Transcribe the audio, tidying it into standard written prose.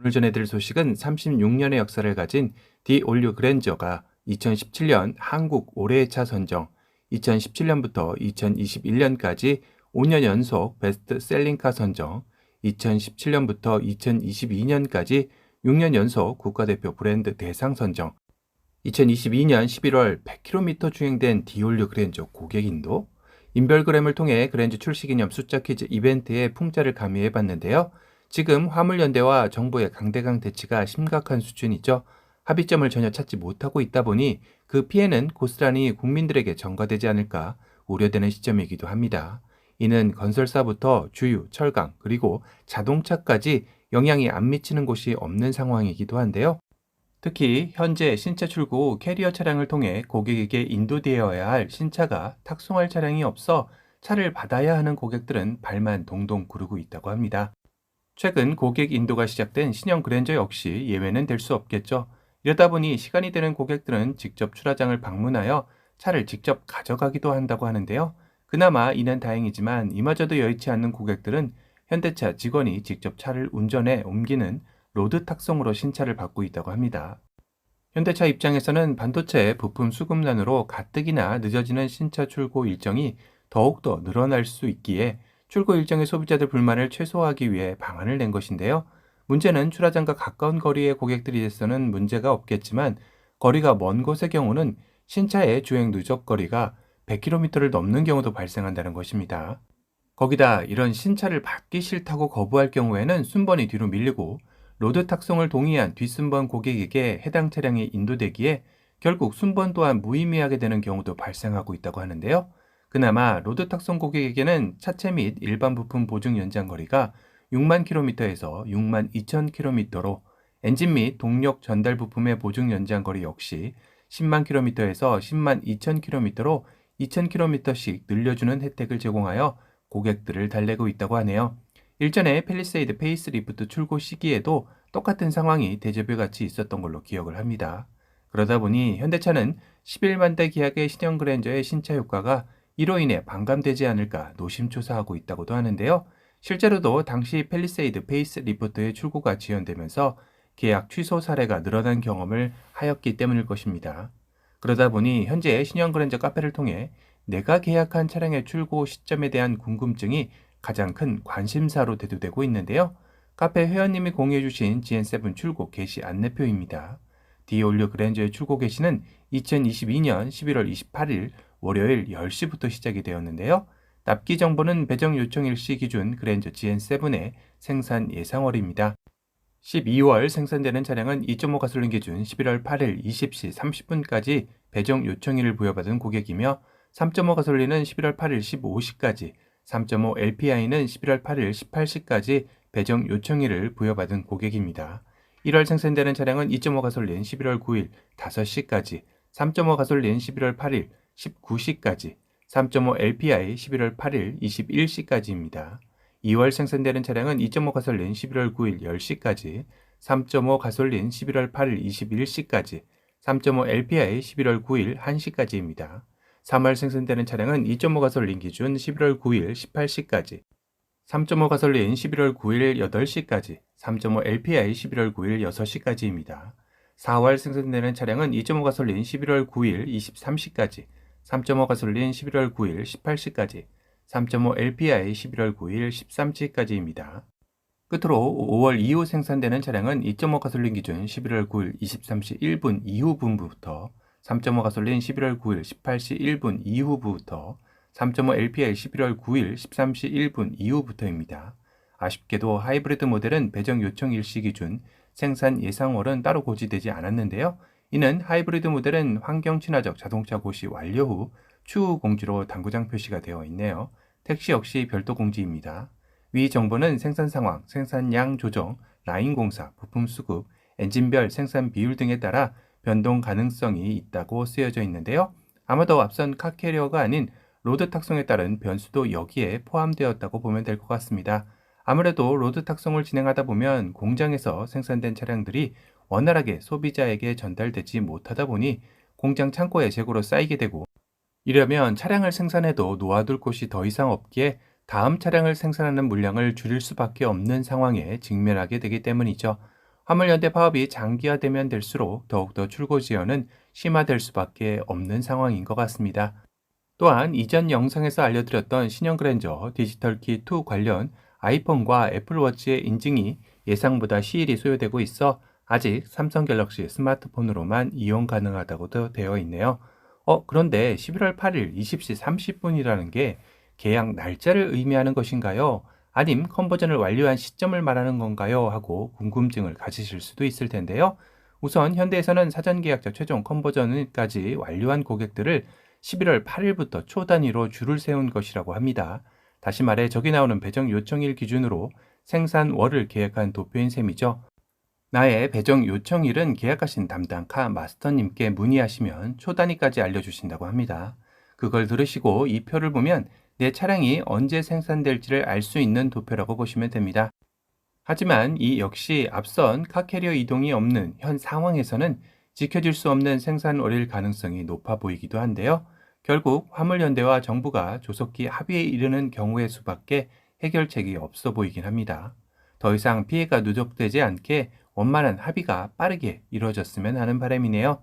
오늘 전해드릴 소식은 36년의 역사를 가진 디올류 그랜저가 2017년 한국 올해의 차 선정, 2017년부터 2021년까지 5년 연속 베스트셀링카 선정, 2017년부터 2022년까지 6년 연속 국가대표 브랜드 대상 선정, 2022년 11월 100km 주행된 디올류 그랜저 고객 인도, 인별그램을 통해 그랜저 출시 기념 숫자 퀴즈 이벤트에 풍자를 가미해 봤는데요. 지금 화물연대와 정부의 강대강 대치가 심각한 수준이죠. 합의점을 전혀 찾지 못하고 있다 보니 그 피해는 고스란히 국민들에게 전가되지 않을까 우려되는 시점이기도 합니다. 이는 건설사부터 주유, 철강, 그리고 자동차까지 영향이 안 미치는 곳이 없는 상황이기도 한데요. 특히 현재 신차 출고 후 캐리어 차량을 통해 고객에게 인도되어야 할 신차가 탁송할 차량이 없어 차를 받아야 하는 고객들은 발만 동동 구르고 있다고 합니다. 최근 고객 인도가 시작된 신형 그랜저 역시 예외는 될 수 없겠죠. 이러다 보니 시간이 되는 고객들은 직접 출하장을 방문하여 차를 직접 가져가기도 한다고 하는데요. 그나마 이는 다행이지만 이마저도 여의치 않는 고객들은 현대차 직원이 직접 차를 운전해 옮기는 로드 탁송으로 신차를 받고 있다고 합니다. 현대차 입장에서는 반도체 부품 수급난으로 가뜩이나 늦어지는 신차 출고 일정이 더욱더 늘어날 수 있기에 출고 일정의 소비자들 불만을 최소화하기 위해 방안을 낸 것인데요. 문제는 출하장과 가까운 거리의 고객들이 돼서는 문제가 없겠지만 거리가 먼 곳의 경우는 신차의 주행 누적 거리가 100km를 넘는 경우도 발생한다는 것입니다. 거기다 이런 신차를 받기 싫다고 거부할 경우에는 순번이 뒤로 밀리고 로드 탁송을 동의한 뒷순번 고객에게 해당 차량이 인도되기에 결국 순번 또한 무의미하게 되는 경우도 발생하고 있다고 하는데요. 그나마 로드 탁송 고객에게는 차체 및 일반 부품 보증 연장 거리가 6만 km에서 6만 2천 km로 엔진 및 동력 전달 부품의 보증 연장 거리 역시 10만 km에서 10만 2천 km로 2천 km씩 늘려주는 혜택을 제공하여 고객들을 달래고 있다고 하네요. 일전에 팰리세이드 페이스리프트 출고 시기에도 똑같은 상황이 데자뷰 같이 있었던 걸로 기억을 합니다. 그러다 보니 현대차는 11만 대 기약의 신형 그랜저의 신차 효과가 이로 인해 반감되지 않을까 노심초사하고 있다고도 하는데요. 실제로도 당시 팰리세이드 페이스리프트의 출고가 지연되면서 계약 취소 사례가 늘어난 경험을 하였기 때문일 것입니다. 그러다 보니 현재 신형 그랜저 카페를 통해 내가 계약한 차량의 출고 시점에 대한 궁금증이 가장 큰 관심사로 대두되고 있는데요. 카페 회원님이 공유해주신 GN7 출고 게시 안내표입니다. 디올류 그랜저의 출고 게시는 2022년 11월 28일 월요일 10시부터 시작이 되었는데요. 납기 정보는 배정 요청 일시 기준 그랜저 GN7의 생산 예상월입니다. 12월 생산되는 차량은 2.5 가솔린 기준 11월 8일 20시 30분까지 배정 요청일을 부여받은 고객이며 3.5 가솔린은 11월 8일 15시까지, 3.5 LPI는 11월 8일 18시까지 배정 요청일을 부여받은 고객입니다. 1월 생산되는 차량은 2.5 가솔린 11월 9일 5시까지, 3.5 가솔린 11월 8일 19시까지, 3.5 LPI 11월 8일 21시까지입니다. 2월 생산되는 차량은 2.5 가솔린 11월 9일 10시까지, 3.5 가솔린 11월 8일 21시까지, 3.5 LPI 11월 9일 1시까지입니다. 3월 생산되는 차량은 2.5 가솔린 기준 11월 9일 18시까지, 3.5 가솔린 11월 9일 8시까지, 3.5 LPI 11월 9일 6시까지입니다. 4월 생산되는 차량은 2.5 가솔린 11월 9일 23시까지, 3.5 가솔린 11월 9일 18시까지, 3.5 LPI 11월 9일 13시까지입니다. 끝으로 5월 이후 생산되는 차량은 2.5 가솔린 기준 11월 9일 23시 1분 이후분부터, 3.5 가솔린 11월 9일 18시 1분 이후부터, 3.5 LPI 11월 9일 13시 1분 이후부터입니다. 아쉽게도 하이브리드 모델은 배정 요청 일시 기준 생산 예상월은 따로 고지되지 않았는데요. 이는 하이브리드 모델은 환경 친화적 자동차 고시 완료 후 추후 공지로 당구장 표시가 되어 있네요. 택시 역시 별도 공지입니다. 위 정보는 생산 상황, 생산량 조정, 라인 공사, 부품 수급, 엔진별 생산 비율 등에 따라 변동 가능성이 있다고 쓰여져 있는데요. 아마도 앞선 카캐리어가 아닌 로드 탁송에 따른 변수도 여기에 포함되었다고 보면 될 것 같습니다. 아무래도 로드 탁송을 진행하다 보면 공장에서 생산된 차량들이 원활하게 소비자에게 전달되지 못하다 보니 공장 창고에 재고로 쌓이게 되고, 이러면 차량을 생산해도 놓아둘 곳이 더 이상 없기에 다음 차량을 생산하는 물량을 줄일 수밖에 없는 상황에 직면하게 되기 때문이죠. 화물연대 파업이 장기화되면 될수록 더욱더 출고 지연은 심화될 수밖에 없는 상황인 것 같습니다. 또한 이전 영상에서 알려드렸던 신형 그랜저 디지털키 2 관련 아이폰과 애플워치의 인증이 예상보다 시일이 소요되고 있어 아직 삼성 갤럭시 스마트폰으로만 이용 가능하다고도 되어 있네요. 그런데 11월 8일 20시 30분이라는 게 계약 날짜를 의미하는 것인가요? 아님 컨버전을 완료한 시점을 말하는 건가요? 하고 궁금증을 가지실 수도 있을 텐데요. 우선 현대에서는 사전 계약자 최종 컨버전까지 완료한 고객들을 11월 8일부터 초 단위로 줄을 세운 것이라고 합니다. 다시 말해 저기 나오는 배정 요청일 기준으로 생산월을 계약한 도표인 셈이죠. 나의 배정 요청일은 계약하신 담당 카 마스터님께 문의하시면 초 단위까지 알려주신다고 합니다. 그걸 들으시고 이 표를 보면 내 차량이 언제 생산될지를 알 수 있는 도표라고 보시면 됩니다. 하지만 이 역시 앞선 카캐리어 이동이 없는 현 상황에서는 지켜질 수 없는 생산월일 가능성이 높아 보이기도 한데요. 결국 화물연대와 정부가 조속히 합의에 이르는 경우의 수밖에 해결책이 없어 보이긴 합니다. 더 이상 피해가 누적되지 않게 원만한 합의가 빠르게 이루어졌으면 하는 바람이네요.